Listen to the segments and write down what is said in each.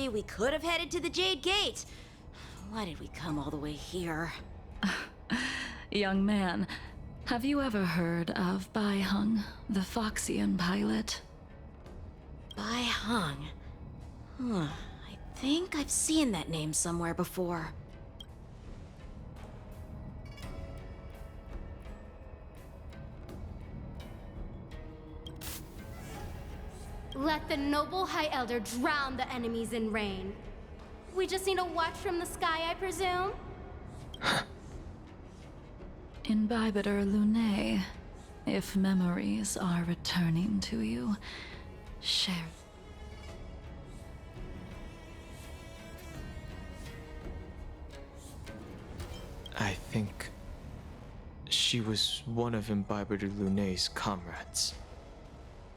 Honestly, we could have headed to the Jade Gate. Why did we come all the way here? Young man, have you ever heard of Bai Hung, the Foxian pilot? Bai Hung. I think I've seen that name somewhere before. Let the noble High Elder drown the enemies in rain. We just need a watch from the sky, I presume? Imbibitor Lunae, if memories are returning to you, share. I think she was one of Imbibitor Lunae's comrades.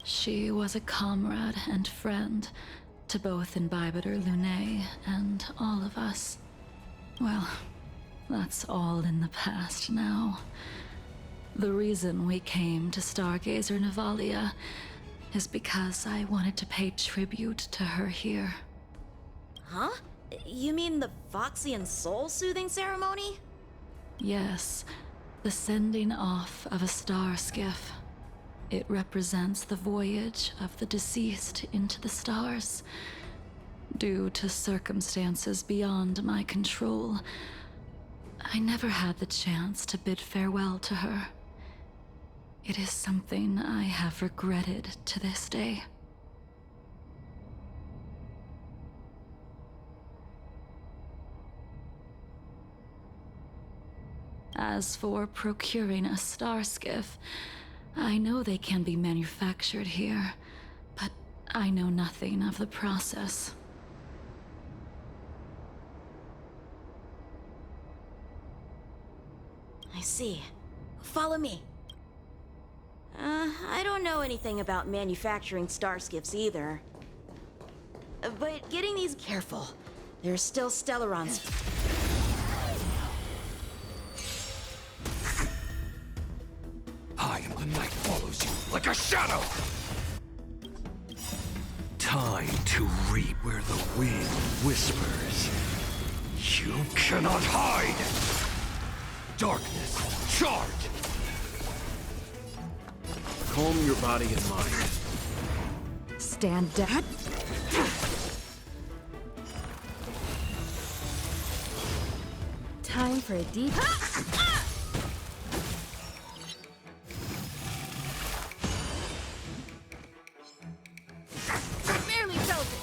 She was a comrade and friend to both Imbibitor Lunae and all of us. Well, that's all in the past now. The reason we came to Stargazer Navalia is because I wanted to pay tribute to her here. Huh? You mean the Foxian soul-soothing ceremony? Yes, the sending off of a star skiff. It represents the voyage of the deceased into the stars. Due to circumstances beyond my control, I never had the chance to bid farewell to her. It is something I have regretted to this day. As for procuring a star skiff, I know they can be manufactured here, but I know nothing of the process. I see. Follow me. I don't know anything about manufacturing star skiffs either. But getting these careful. There's still Stellarons. I am the night follows you like a shadow! Time to reap where the wind whispers. You cannot hide! Darkness, charge! Calm your body and mind. Stand down. Time for a deep... Barely felt it!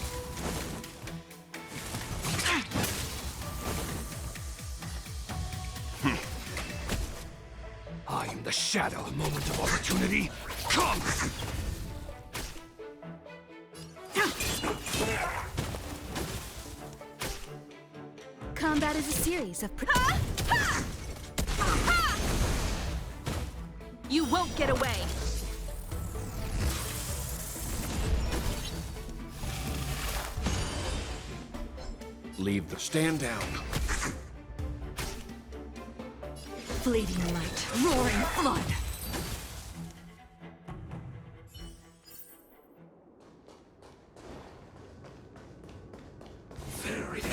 I am the shadow. A moment of opportunity. Come! Combat is a series of... You won't get away! Leave the stand down. Fleeting light, roaring flood. There it is.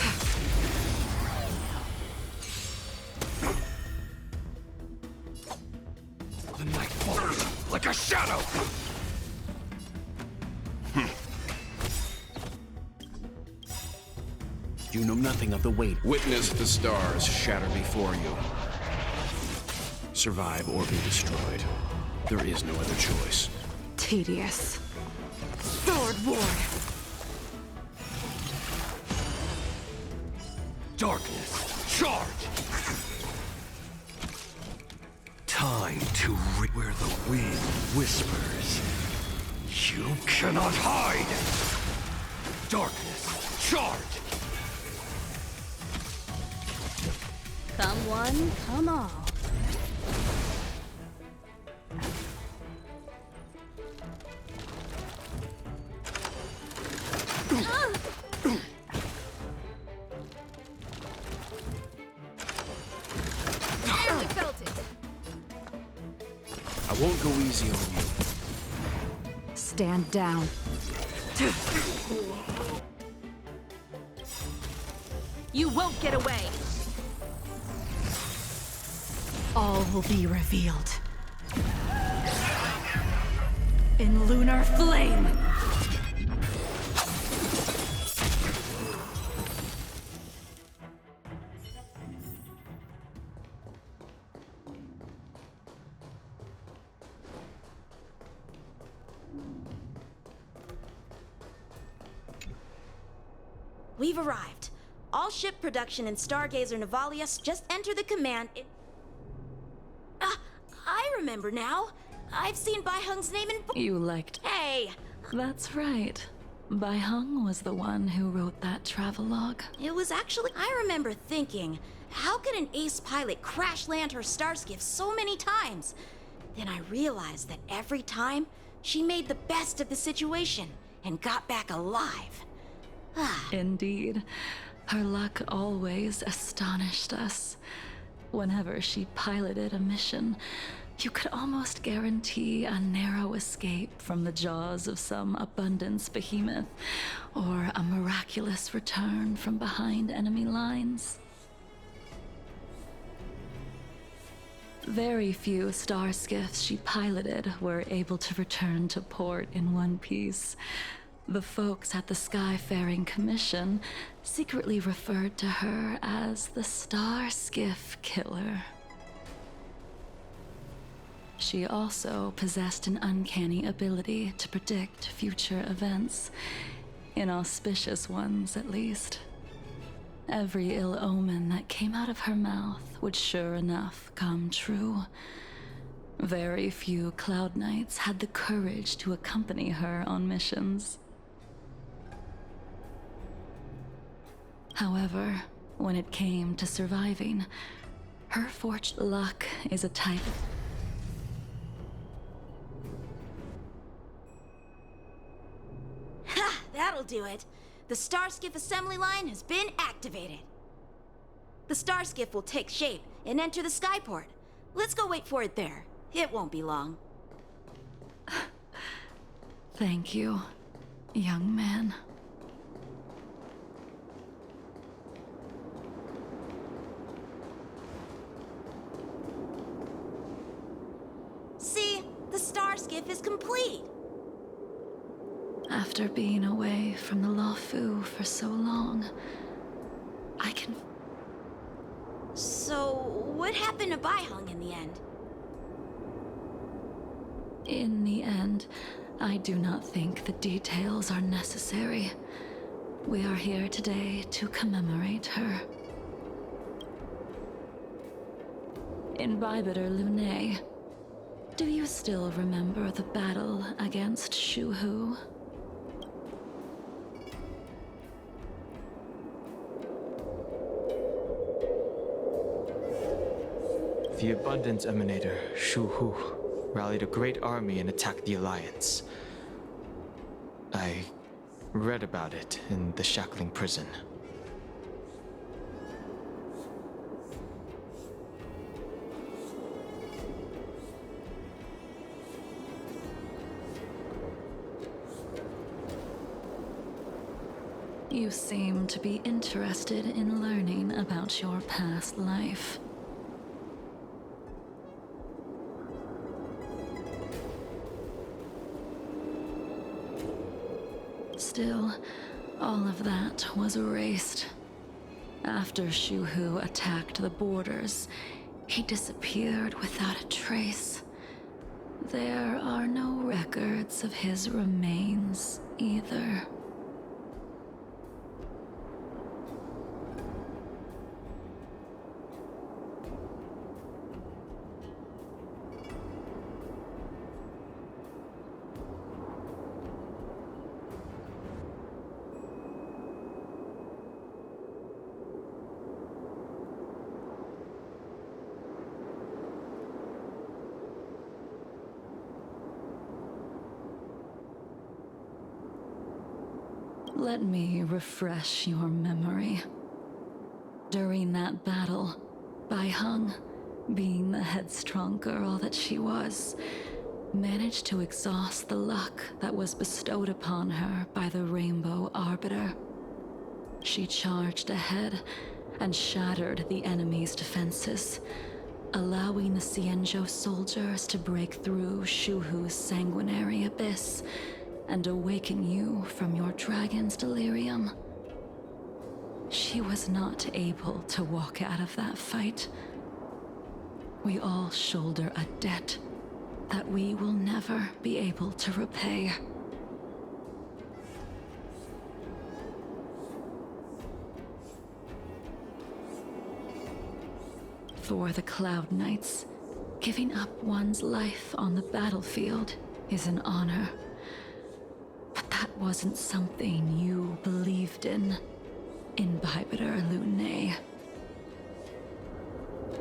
The night follows like a shadow! You know nothing of the weight. Witness the stars shatter before you. Survive or be destroyed. There is no other choice. Tedious. Sword Ward. Darkness, charge! Time to reap where the wind whispers. You cannot hide! Darkness, charge! Come one, come all. Barely felt it. I won't go easy on you. Stand down. You won't get away! All will be revealed. In lunar flame! We've arrived. All ship production and Stargazer Navalius just enter the command. I remember now. I've seen Bai Hung's name in. You liked. Hey! That's right. Bai Hung was the one who wrote that travelogue. It was actually. I remember thinking, how could an ace pilot crash land her starskiff so many times? Then I realized that every time, she made the best of the situation and got back alive. Indeed. Her luck always astonished us. Whenever she piloted a mission, you could almost guarantee a narrow escape from the jaws of some abundance behemoth, or a miraculous return from behind enemy lines. Very few star skiffs she piloted were able to return to port in one piece. The folks at the Skyfaring Commission secretly referred to her as the Star Skiff Killer. She also possessed an uncanny ability to predict future events, inauspicious ones at least. Every ill omen that came out of her mouth would sure enough come true. Very few Cloud Knights had the courage to accompany her on missions. However, when it came to surviving, her fortunate luck is a type of... Ha! That'll do it. The Starskiff assembly line has been activated. The Starskiff will take shape and enter the skyport. Let's go wait for it there. It won't be long. Thank you, young man. See, the Starskiff is complete. After being away from the Luofu for so long, I can... So, what happened to Bai Hung in the end? In the end, I do not think the details are necessary. We are here today to commemorate her. In Bibiter Lunae, do you still remember the battle against Shuhu? The Abundance Emanator, Shu Hu, rallied a great army and attacked the Alliance. I read about it in the Shackling prison. You seem to be interested in learning about your past life. Still, all of that was erased. After Shuhu attacked the borders, he disappeared without a trace. There are no records of his remains either. Let me refresh your memory. During that battle, Bai Hung, being the headstrong girl that she was, managed to exhaust the luck that was bestowed upon her by the Rainbow Arbiter. She charged ahead and shattered the enemy's defenses, allowing the Xianzhou soldiers to break through Shuhu's sanguinary abyss and awaken you from your dragon's delirium. She was not able to walk out of that fight. We all shoulder a debt that we will never be able to repay. For the Cloud Knights, giving up one's life on the battlefield is an honor. But that wasn't something you believed in Imbibitor Lunay.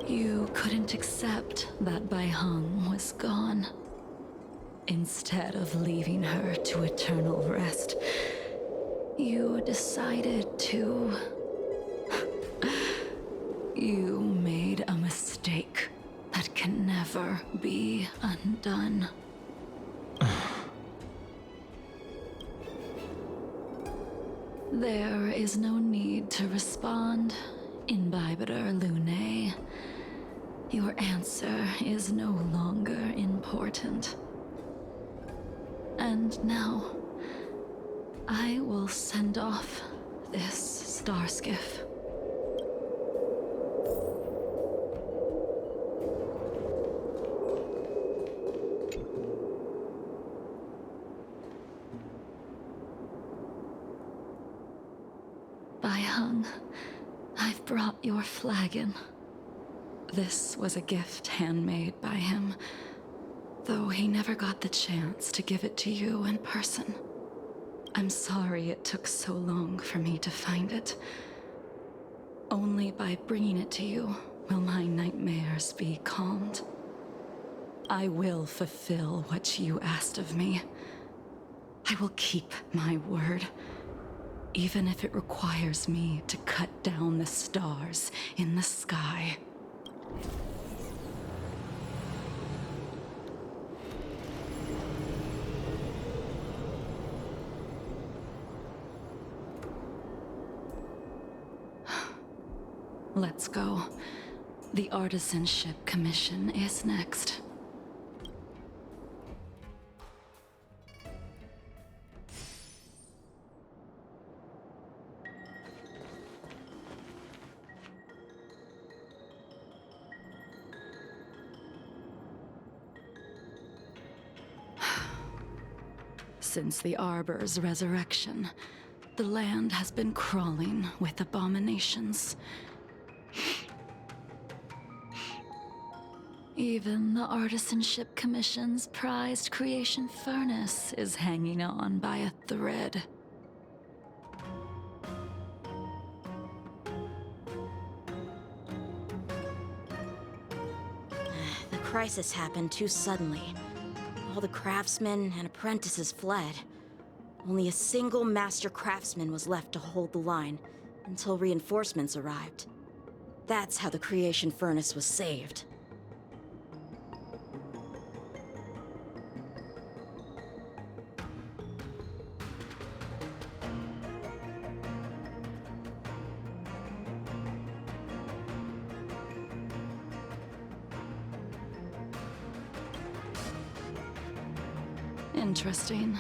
You couldn't accept that Bai Heng was gone. Instead of leaving her to eternal rest, you decided to... You made a mistake that can never be undone. There is no need to respond, Imbibitor Lunay. Your answer is no longer important. And now, I will send off this star skiff. Bai Heng, I've brought your flagon. This was a gift handmade by him, though he never got the chance to give it to you in person. I'm sorry it took so long for me to find it. Only by bringing it to you will my nightmares be calmed. I will fulfill what you asked of me. I will keep my word, even if it requires me to cut down the stars in the sky. Let's go. The Artisanship Commission is next. Since the Arbor's resurrection, the land has been crawling with abominations. Even the Artisanship Commission's prized creation furnace is hanging on by a thread. The crisis happened too suddenly. All the craftsmen and apprentices fled. Only a single master craftsman was left to hold the line until reinforcements arrived. That's how the creation furnace was saved. Interesting.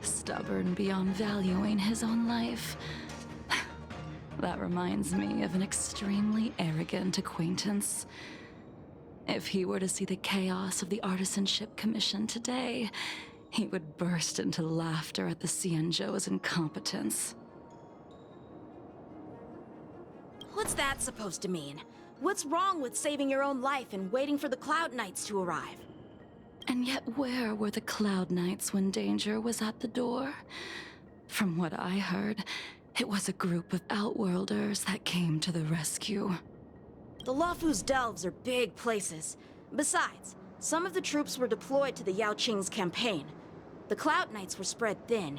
Stubborn beyond valuing his own life. That reminds me of an extremely arrogant acquaintance. If he were to see the chaos of the Artisanship Commission today, he would burst into laughter at the Xianzhou's incompetence. What's that supposed to mean? What's wrong with saving your own life and waiting for the Cloud Knights to arrive? And yet where were the Cloud Knights when danger was at the door? From what I heard, it was a group of Outworlders that came to the rescue. The Luofu's delves are big places. Besides, some of the troops were deployed to the Yao Qing's campaign. The Cloud Knights were spread thin.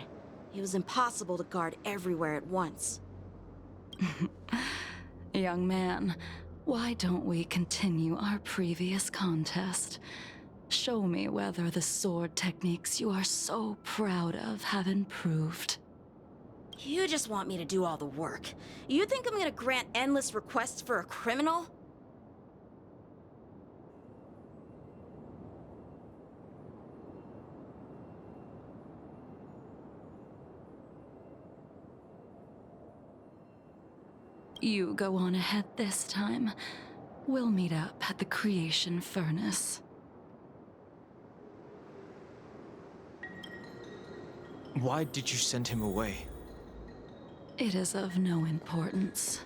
It was impossible to guard everywhere at once. Young man, why don't we continue our previous contest? Show me whether the sword techniques you are so proud of have improved. You just want me to do all the work. You think I'm gonna grant endless requests for a criminal? You go on ahead this time. We'll meet up at the creation furnace. Why did you send him away? It is of no importance.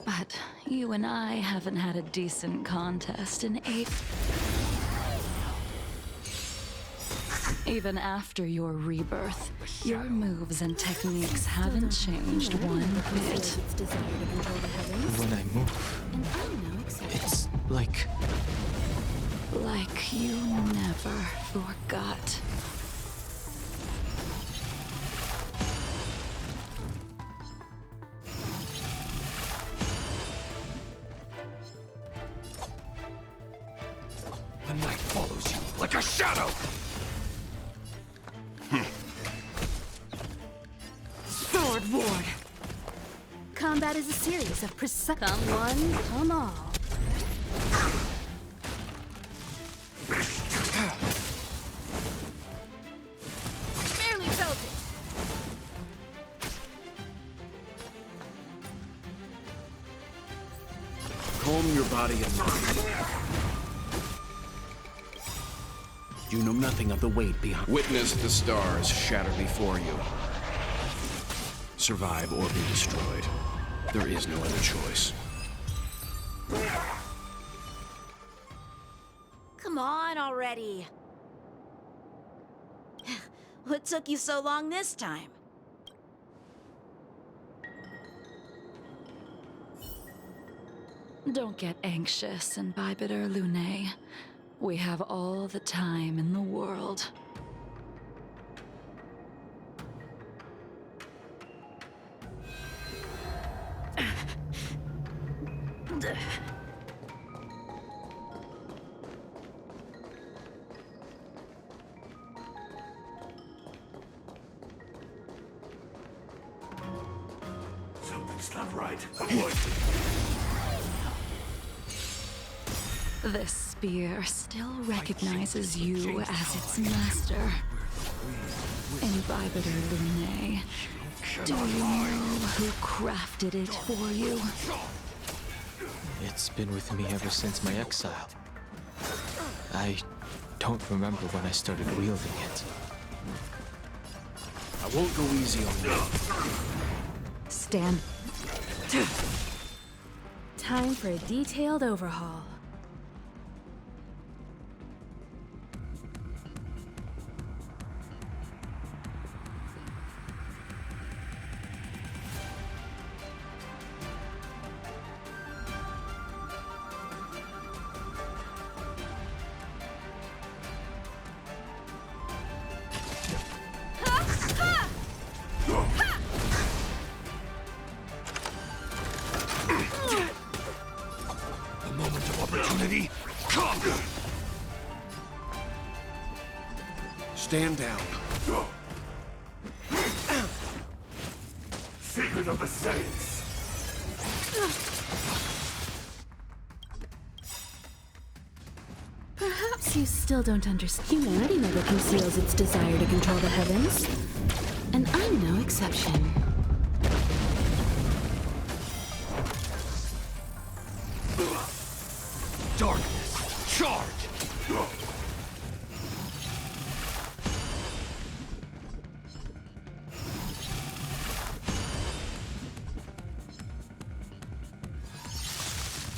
But you and I haven't had a decent contest in 8... Even after your rebirth, your moves and techniques haven't changed one bit. When I move, it's like... Like you never forgot. The night follows you like a shadow! Sword Ward! Combat is a series of precise. Come one, come all. Barely felt it. Calm your body and mind. You know nothing of the weight behind. Witness the stars shatter before you. Survive or be destroyed. There is no other choice. Come on already. What took you so long this time? Don't get anxious, Imbibitor Lune. We have all the time in the world. Something's not right. Avoid. This spear still recognizes you as its master. Imbibitor Lune, do you know who crafted it for you? It's been with me ever since my exile. I don't remember when I started wielding it. I won't go easy on you. Stand. Time for a detailed overhaul. The moment of opportunity, come! Stand down. Secret of the Saints! Perhaps you still don't understand. Humanity never conceals its desire to control the heavens. And I'm no exception. Darkness, charge!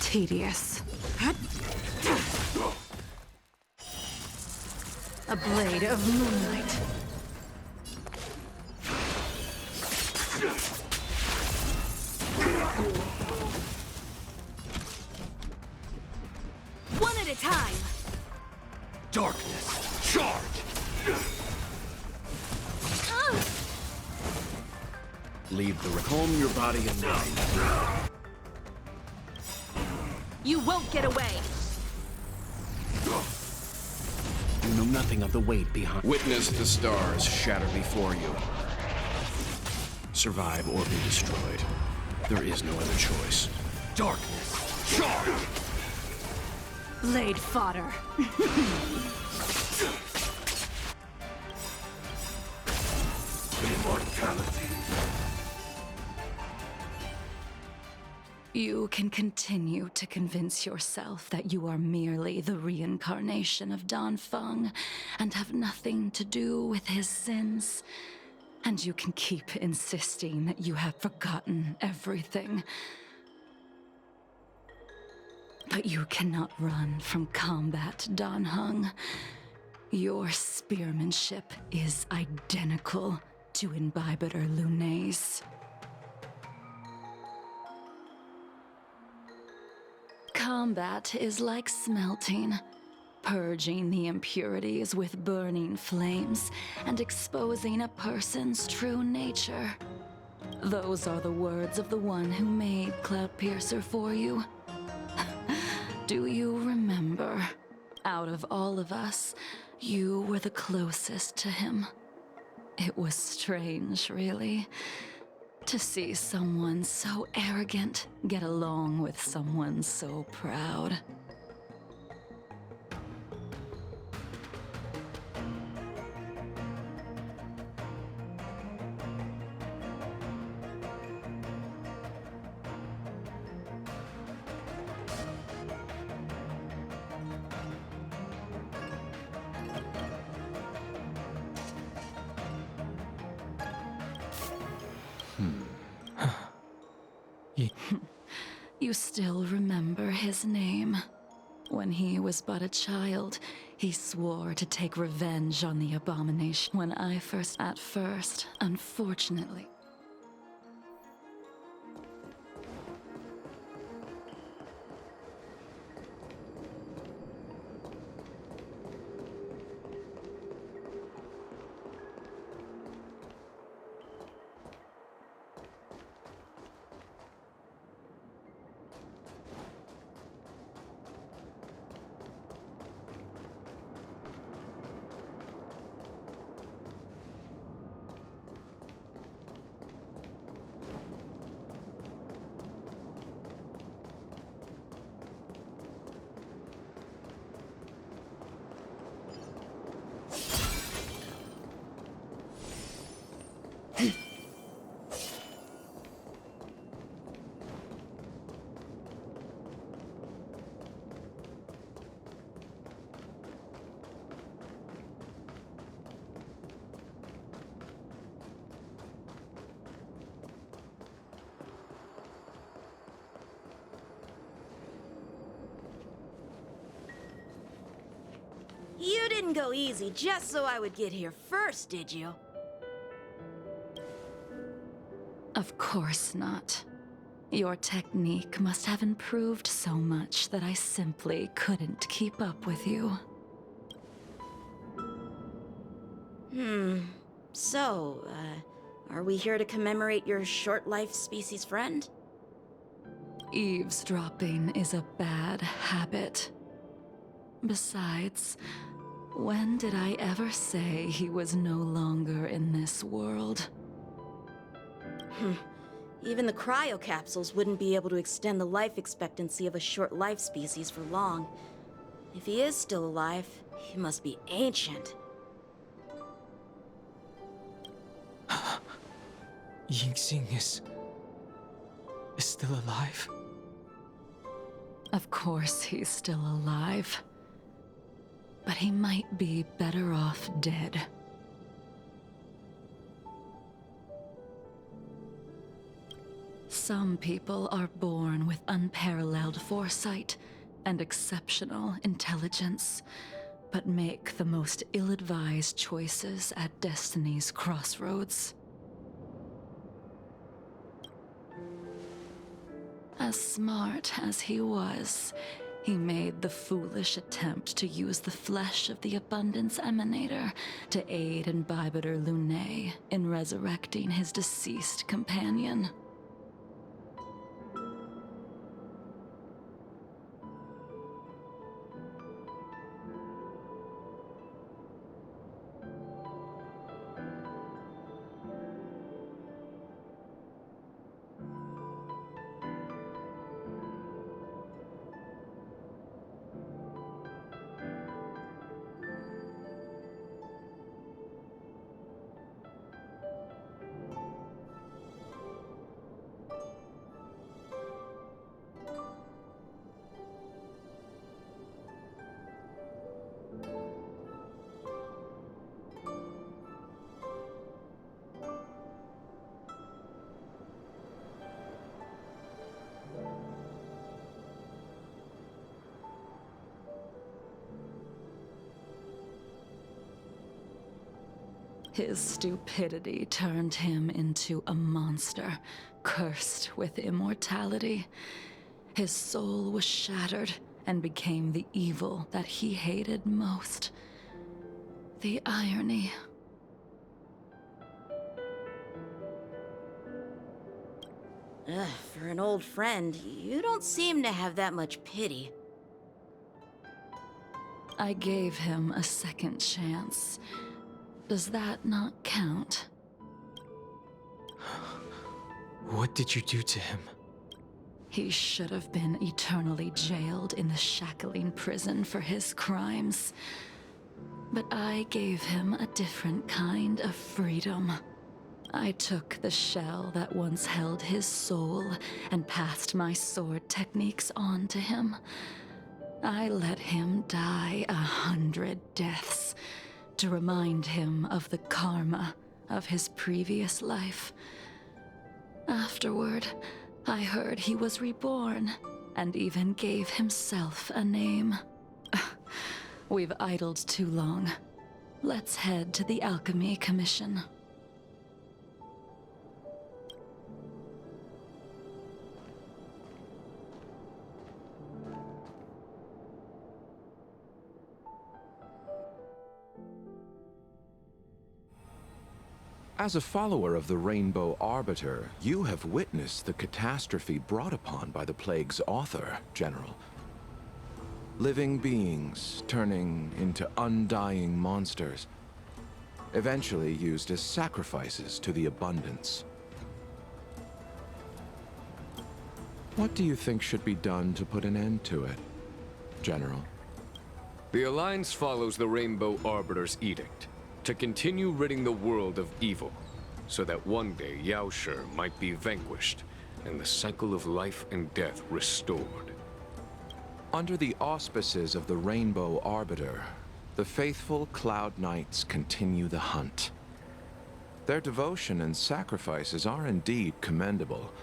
Tedious. A blade of moonlight. One at a time. Darkness, charge! Leave the calm your body and mind. You won't get away. You know nothing of the weight behind. Witness the stars shatter before you. survive or be destroyed. There is no other choice. Darkness, charge! Blade fodder. Immortality. You can continue to convince yourself that you are merely the reincarnation of Dan Feng and have nothing to do with his sins. And you can keep insisting that you have forgotten everything. But you cannot run from combat, Dan Heng. Your spearmanship is identical to Imbibitor Lunay's. Combat is like smelting, purging the impurities with burning flames and exposing a person's true nature. Those are the words of the one who made Cloudpiercer for you. Do you remember? Out of all of us, you were the closest to him. It was strange, really, to see someone so arrogant get along with someone so proud. You still remember his name. When he was but a child, he swore to take revenge on the abomination. When I first, unfortunately. You didn't go easy just so I would get here first, did you? Of course not. Your technique must have improved so much that I simply couldn't keep up with you. So, are we here to commemorate your short-life species friend? Eavesdropping is a bad habit. Besides, when did I ever say he was no longer in this world? Even the cryocapsules wouldn't be able to extend the life expectancy of a short-life species for long. If he is still alive, he must be ancient. Yingxing is still alive? Of course he's still alive. But he might be better off dead. Some people are born with unparalleled foresight and exceptional intelligence, but make the most ill-advised choices at destiny's crossroads. As smart as he was, he made the foolish attempt to use the flesh of the Abundance Emanator to aid Imbibitor Lunay in resurrecting his deceased companion. His stupidity turned him into a monster, cursed with immortality. His soul was shattered and became the evil that he hated most. The irony. Ugh, for an old friend, you don't seem to have that much pity. I gave him a second chance. Does that not count? What did you do to him? He should have been eternally jailed in the shackling prison for his crimes. But I gave him a different kind of freedom. I took the shell that once held his soul and passed my sword techniques on to him. I let him die 100 deaths to remind him of the karma of his previous life. Afterward, I heard he was reborn and even gave himself a name. We've idled too long. Let's head to the Alchemy Commission. As a follower of the Rainbow Arbiter, you have witnessed the catastrophe brought upon by the plague's author, General. Living beings turning into undying monsters, eventually used as sacrifices to the abundance. What do you think should be done to put an end to it, General? The Alliance follows the Rainbow Arbiter's edict to continue ridding the world of evil, so that one day Yaoshi might be vanquished and the cycle of life and death restored. Under the auspices of the Rainbow Arbiter, the faithful Cloud Knights continue the hunt. Their devotion and sacrifices are indeed commendable,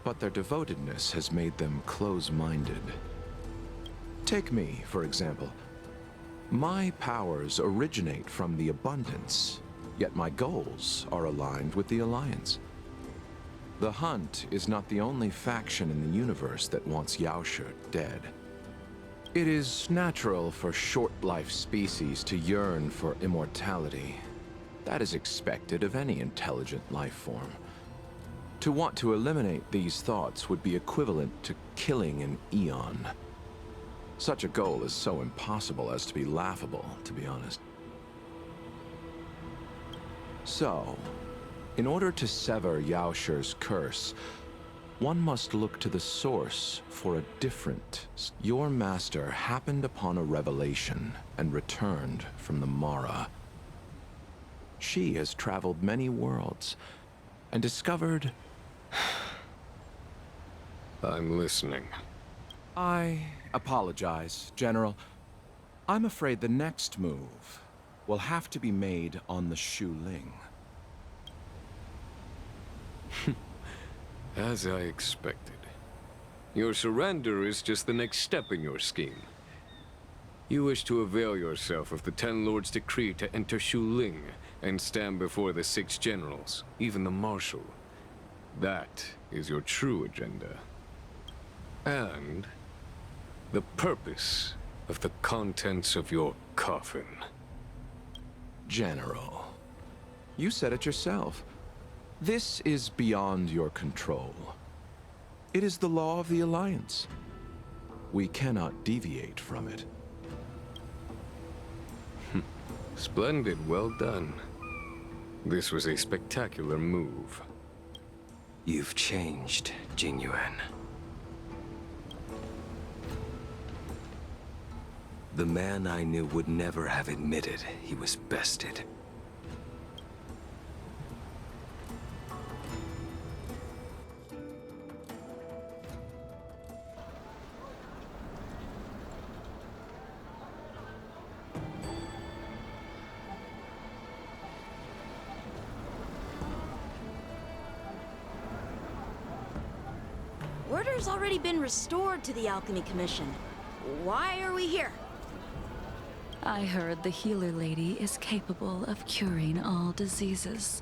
but their devotedness has made them close-minded. Take me, for example. My powers originate from the Abundance, yet my goals are aligned with the Alliance. The Hunt is not the only faction in the universe that wants Yaoshi dead. It is natural for short-life species to yearn for immortality. That is expected of any intelligent life form. To want to eliminate these thoughts would be equivalent to killing an eon. Such a goal is so impossible as to be laughable, to be honest. So, in order to sever Yaoshi's curse, one must look to the source for a different. Your master happened upon a revelation and returned from the Mara. She has traveled many worlds and discovered... I'm listening. I apologize, General. I'm afraid the next move will have to be made on the Shu Ling. As I expected. Your surrender is just the next step in your scheme. You wish to avail yourself of the Ten Lords' decree to enter Shu Ling and stand before the 6 generals, even the Marshal. That is your true agenda. And the purpose of the contents of your coffin. General, you said it yourself. This is beyond your control. It is the law of the Alliance. We cannot deviate from it. Splendid, well done. This was a spectacular move. You've changed, Jing Yuan. The man I knew would never have admitted he was bested. Order's already been restored to the Alchemy Commission. Why are we here? I heard the healer lady is capable of curing all diseases.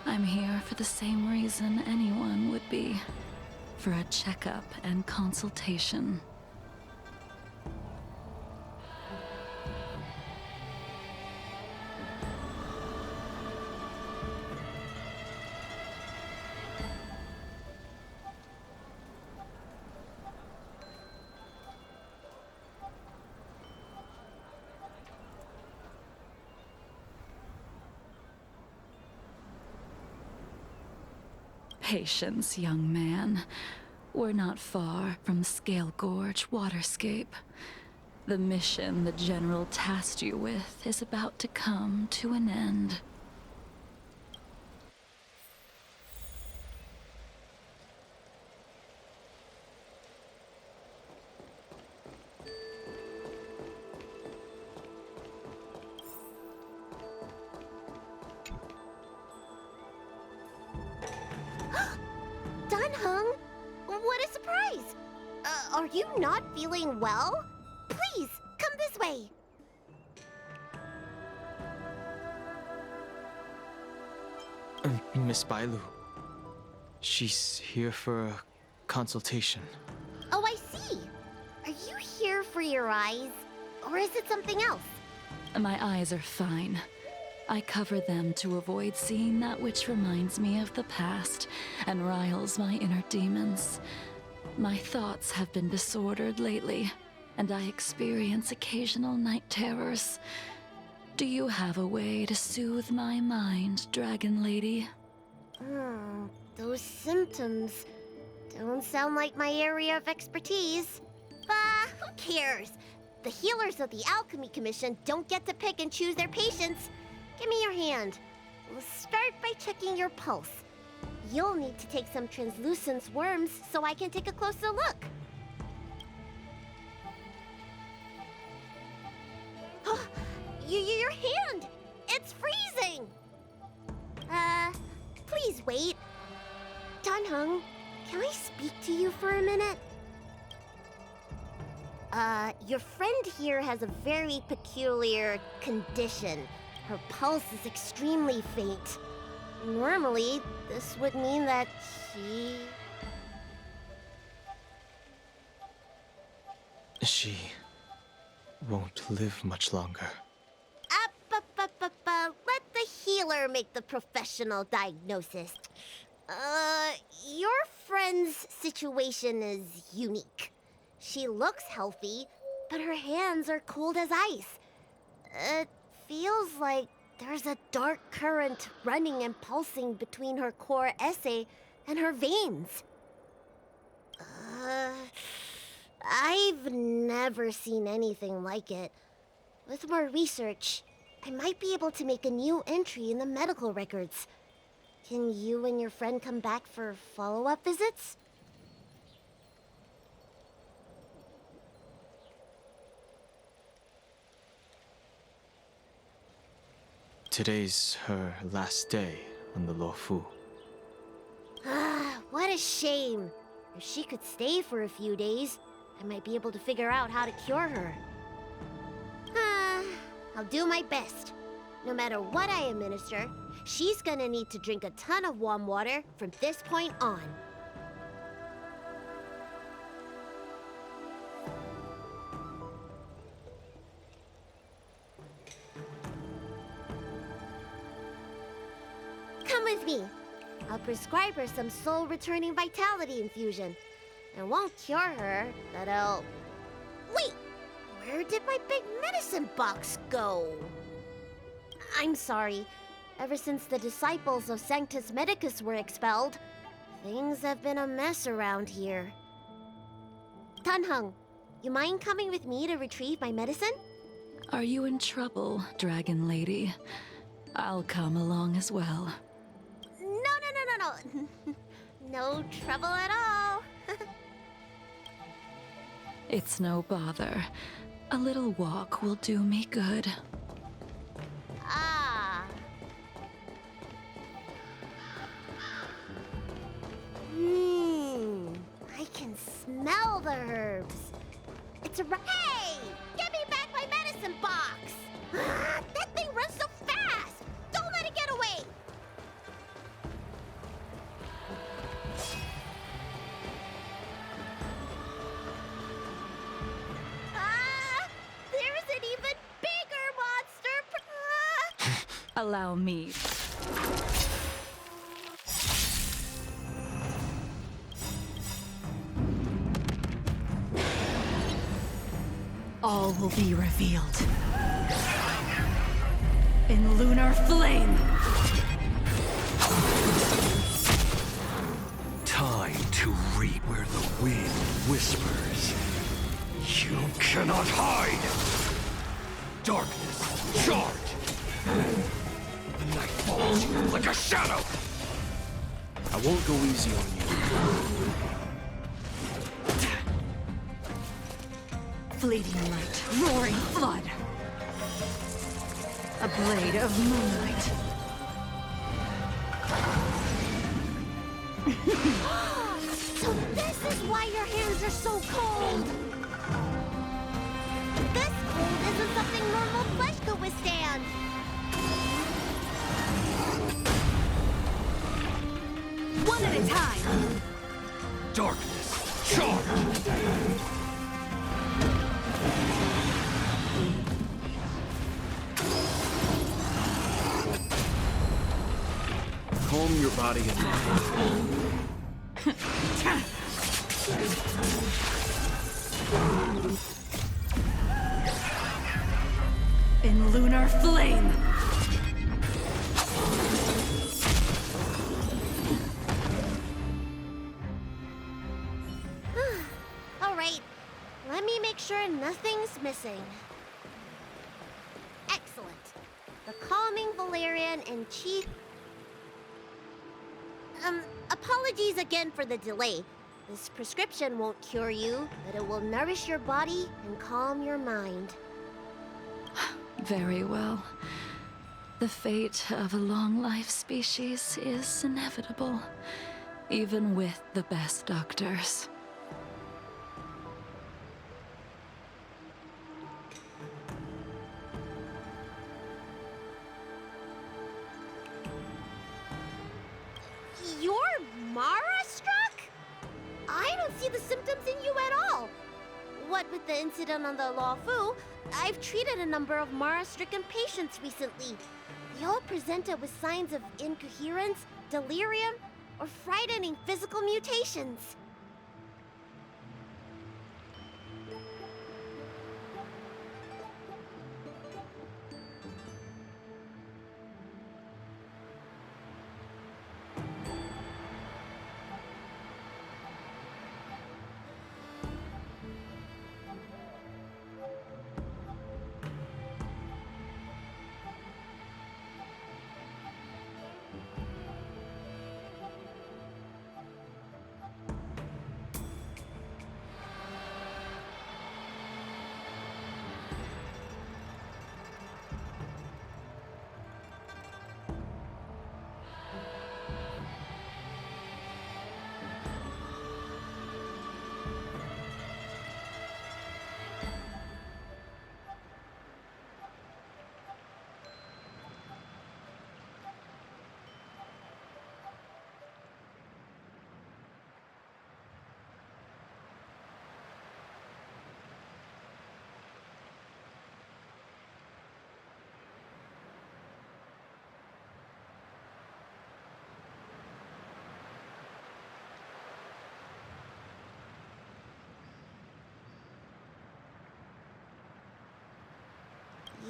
I'm here for the same reason anyone would be. For a checkup and consultation. Patience, young man. We're not far from Scale Gorge waterscape. The mission the General tasked you with is about to come to an end. Dunhung? What a surprise! Are you not feeling well? Please, come this way. Miss Bailu. She's here for a consultation. Oh, I see. Are you here for your eyes? Or is it something else? My eyes are fine. I cover them to avoid seeing that which reminds me of the past and riles my inner demons. My thoughts have been disordered lately, and I experience occasional night terrors. Do you have a way to soothe my mind, Dragon Lady? Those symptoms don't sound like my area of expertise. But who cares? The healers of the Alchemy Commission don't get to pick and choose their patients. Give me your hand. We'll start by checking your pulse. You'll need to take some translucent worms so I can take a closer look. Your hand! It's freezing! Please wait. Dunhung, can I speak to you for a minute? Your friend here has a very peculiar condition. Her pulse is extremely faint. Normally, this would mean that She won't live much longer. Let the healer make the professional diagnosis. Your friend's situation is unique. She looks healthy, but her hands are cold as ice. It feels like there's a dark current running and pulsing between her core esse and her veins. I've never seen anything like it. With more research, I might be able to make a new entry in the medical records. Can you and your friend come back for follow-up visits? Today's her last day on the Luofu. What a shame. If she could stay for a few days, I might be able to figure out how to cure her. I'll do my best. No matter what I administer, she's gonna need to drink a ton of warm water from this point on. Come with me. I'll prescribe her some soul-returning vitality infusion. It won't cure her, but I'll... Wait! Where did my big medicine box go? I'm sorry. Ever since the disciples of Sanctus Medicus were expelled, things have been a mess around here. Dunhung, you mind coming with me to retrieve my medicine? Are you in trouble, Dragon Lady? I'll come along as well. No. No trouble at all. It's no bother. A little walk will do me good. I can smell the herbs. It's a... Hey! Give me back my medicine! medicine box! That thing runs so fast! Don't let it get away! There's an even bigger monster! Allow me. All will be revealed. In lunar flame! Time to reap where the wind whispers. You cannot hide! Darkness, charge! The night falls like a shadow! I won't go easy on you. Fleeting light, roaring flood. A blade of moonlight. So this is why your hands are so cold! This cold isn't something normal flesh could withstand! One at a time! Darkness, charge! Calm your body and mind. In lunar flame! Alright, let me make sure nothing's missing. Excellent. The calming valerian and chi... apologies again for the delay. This prescription won't cure you, but it will nourish your body and calm your mind. Very well. The fate of a long-life species is inevitable, even with the best doctors. You're Mara-struck? I don't see the symptoms in you at all. What with the incident on the Law Fu, I've treated a number of Mara-stricken patients recently. They all presented with signs of incoherence, delirium, or frightening physical mutations.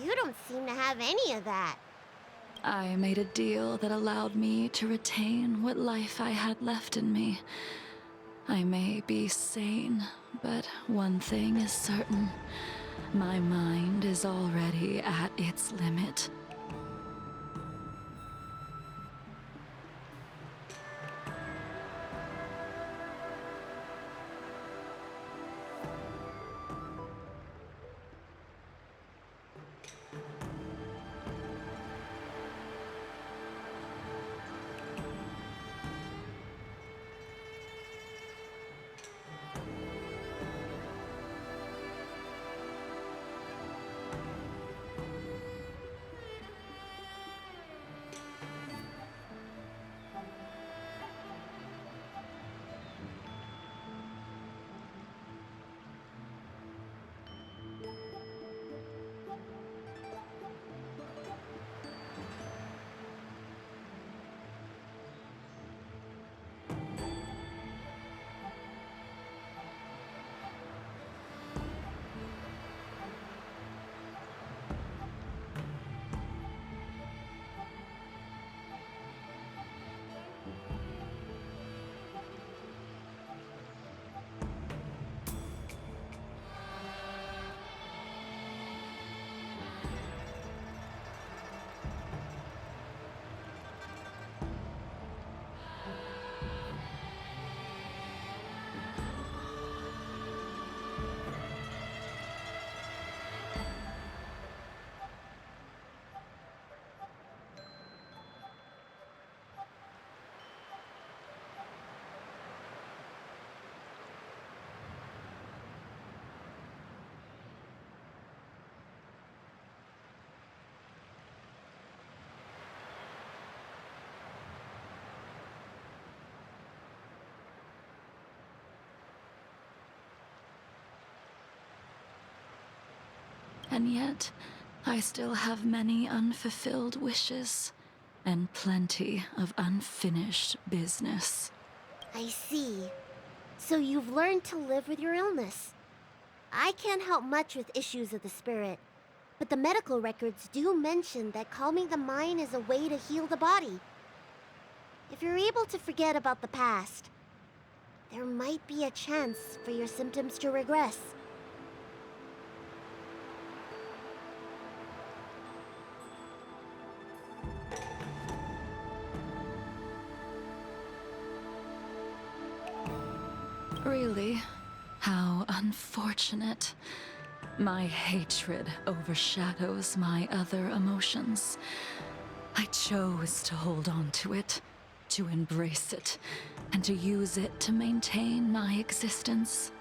You don't seem to have any of that. I made a deal that allowed me to retain what life I had left in me. I may be sane, but one thing is certain. My mind is already at its limit. And yet, I still have many unfulfilled wishes and plenty of unfinished business. I see. So you've learned to live with your illness. I can't help much with issues of the spirit, but the medical records do mention that calming the mind is a way to heal the body. If you're able to forget about the past, there might be a chance for your symptoms to regress. Really? How unfortunate. My hatred overshadows my other emotions. I chose to hold on to it, to embrace it, and to use it to maintain my existence.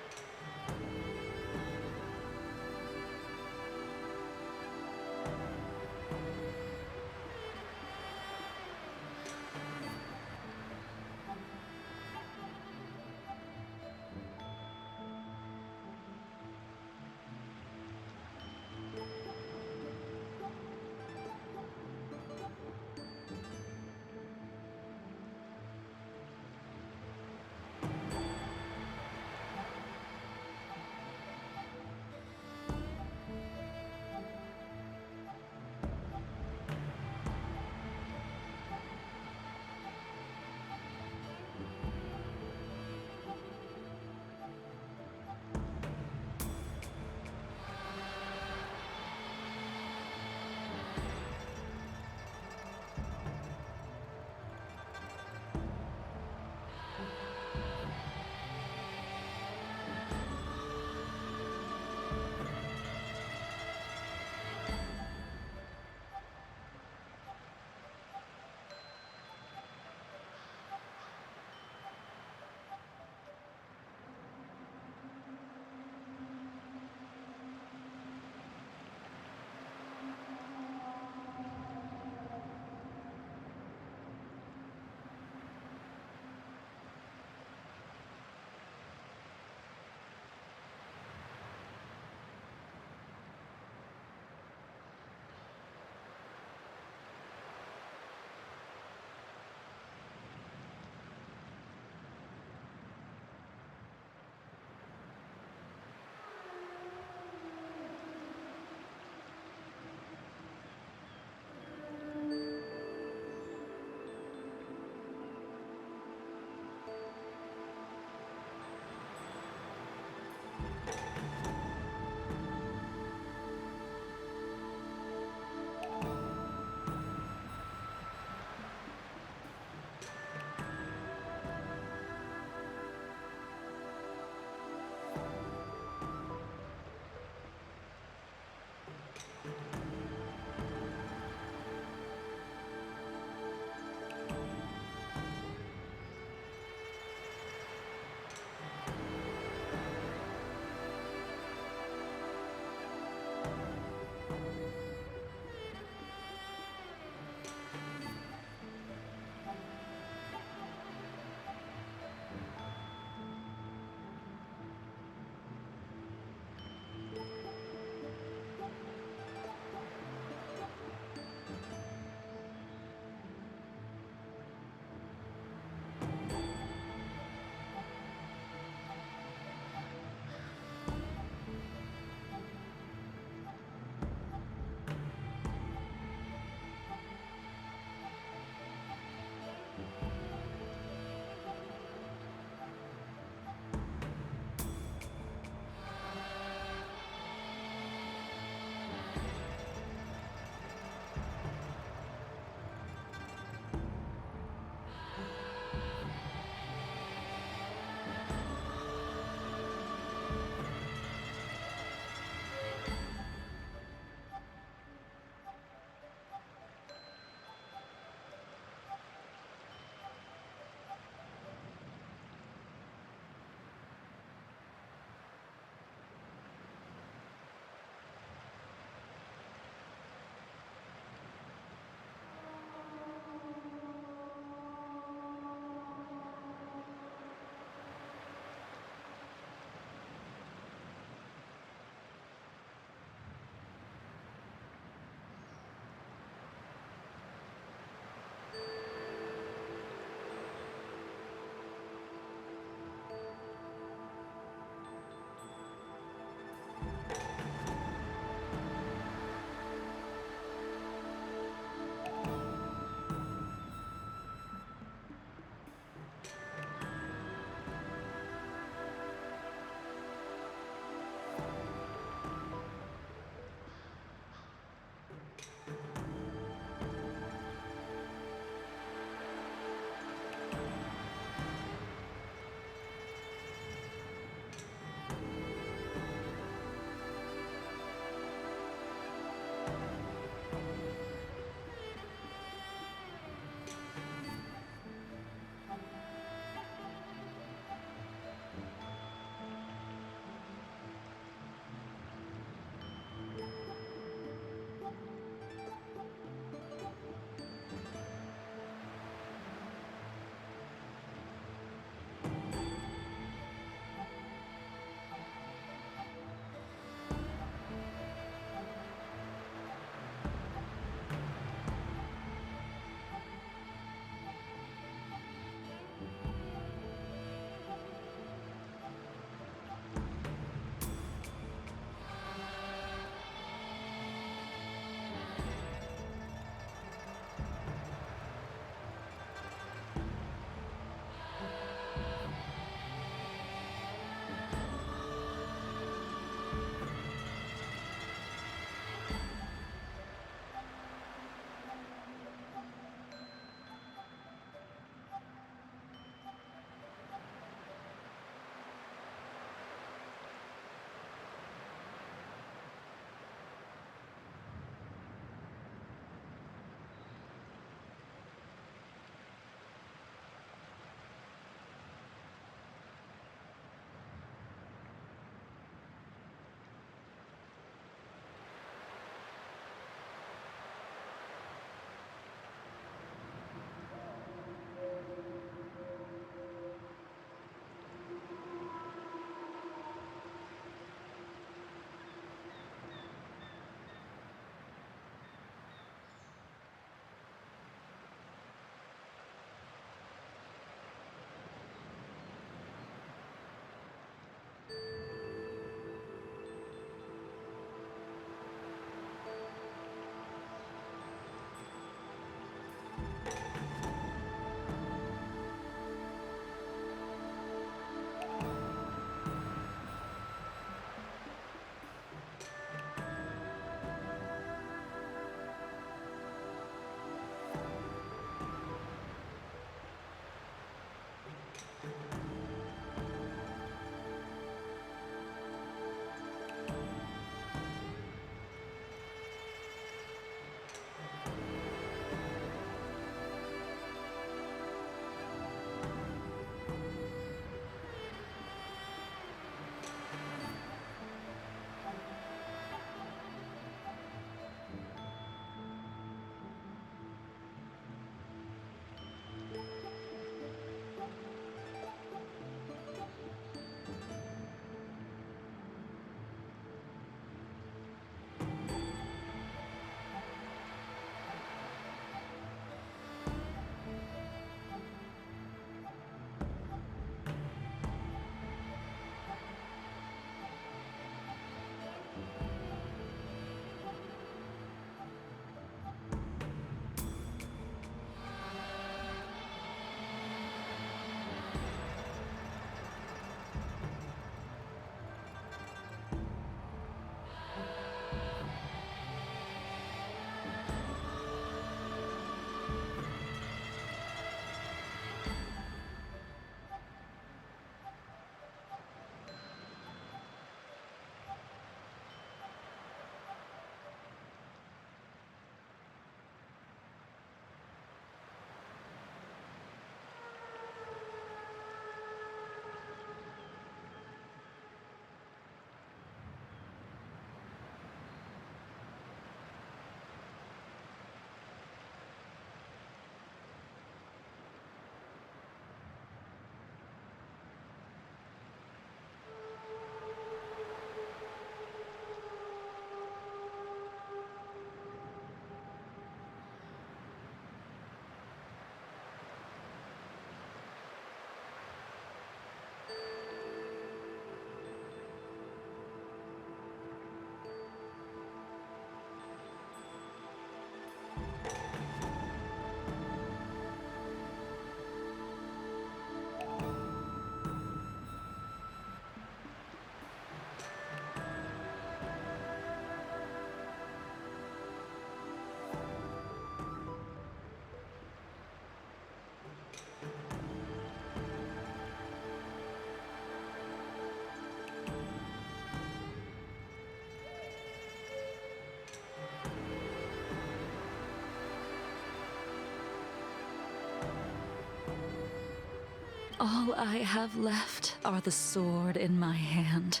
All I have left are the sword in my hand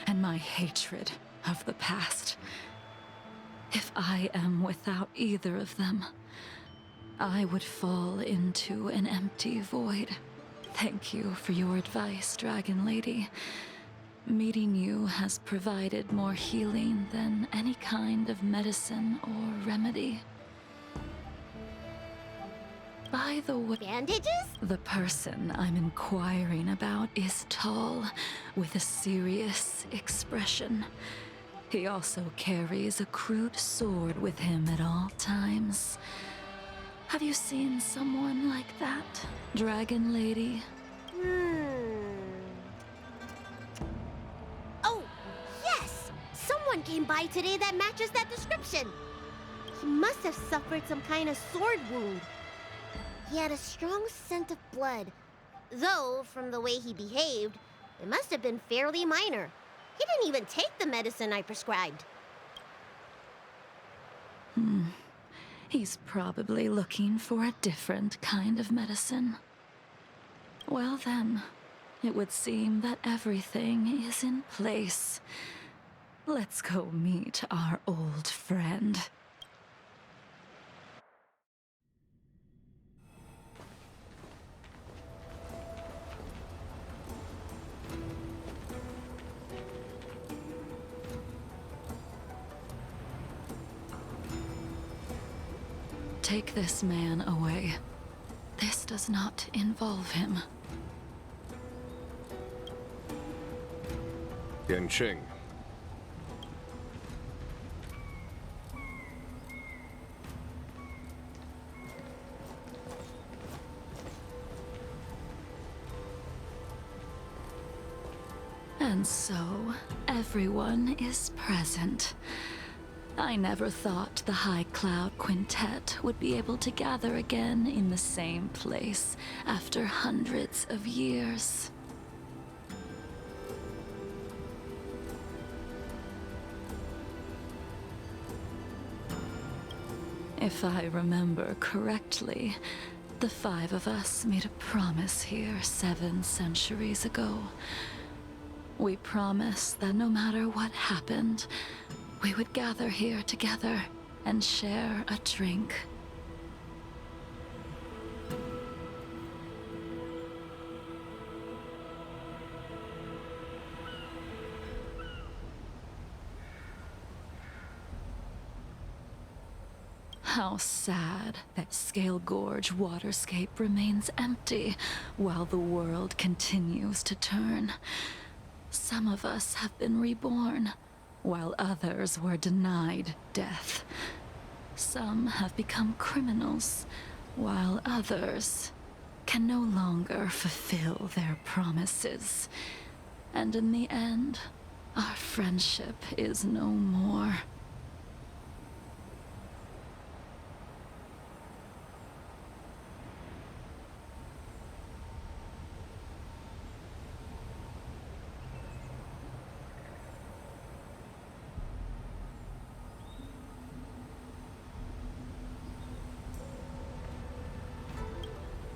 and my hatred of the past. If I am without either of them, I would fall into an empty void. Thank you for your advice, Dragon Lady. Meeting you has provided more healing than any kind of medicine or remedy. By the way, Bandages? the person I'm inquiring about is tall, with a serious expression. He also carries a crude sword with him at all times. Have you seen someone like that, Dragon Lady? Oh, yes! Someone came by today that matches that description. He must have suffered some kind of sword wound. He had a strong scent of blood. Though, from the way he behaved, it must have been fairly minor. He didn't even take the medicine I prescribed. He's probably looking for a different kind of medicine. Well then, it would seem that everything is in place. Let's go meet our old friend. Take this man away. This does not involve him. Yanqing. And so, everyone is present. I never thought the High Cloud Quintet would be able to gather again in the same place after hundreds of years. If I remember correctly, the five of us made a promise here 7 centuries ago. We promised that no matter what happened, we would gather here together and share a drink. How sad that Scale Gorge waterscape remains empty while the world continues to turn. Some of us have been reborn, while others were denied death. Some have become criminals, while others can no longer fulfill their promises. And in the end, our friendship is no more.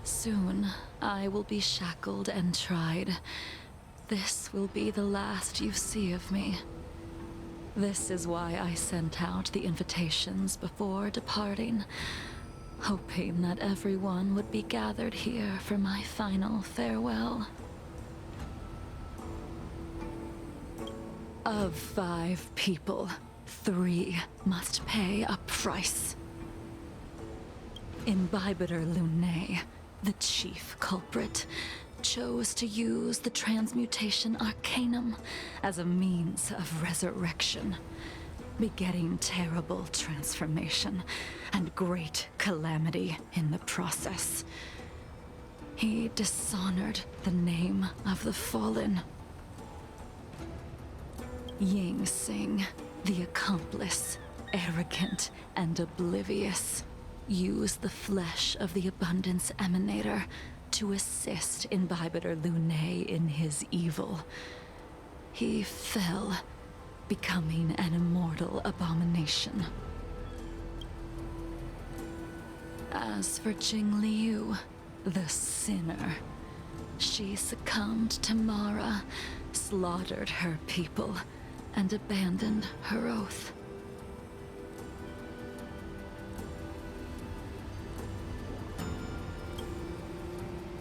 Soon, I will be shackled and tried. This will be the last you see of me. This is why I sent out the invitations before departing, hoping that everyone would be gathered here for my final farewell. Of 5 people, 3 must pay a price. Imbibitor Lunae, the chief culprit, chose to use the transmutation arcanum as a means of resurrection, begetting terrible transformation and great calamity in the process. He dishonored the name of the fallen. Ying Sing, the accomplice, arrogant and oblivious, used the flesh of the Abundance Emanator to assist Imbibitor Lunae in his evil. He fell, becoming an immortal abomination. As for Jing Liu, the sinner, She succumbed to Mara, slaughtered her people, and abandoned her oath.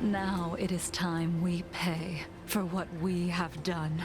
Now it is time we pay for what we have done.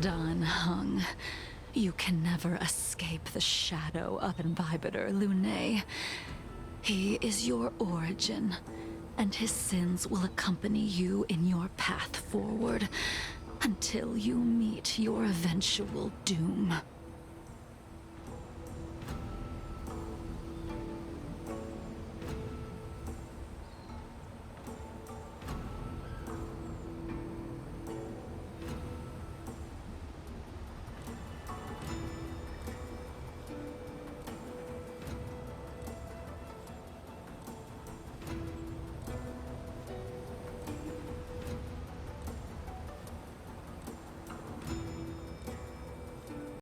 Dan Heng, you can never escape the shadow of Imbibitor Lune. He is your origin, and his sins will accompany you in your path forward until you meet your eventual doom.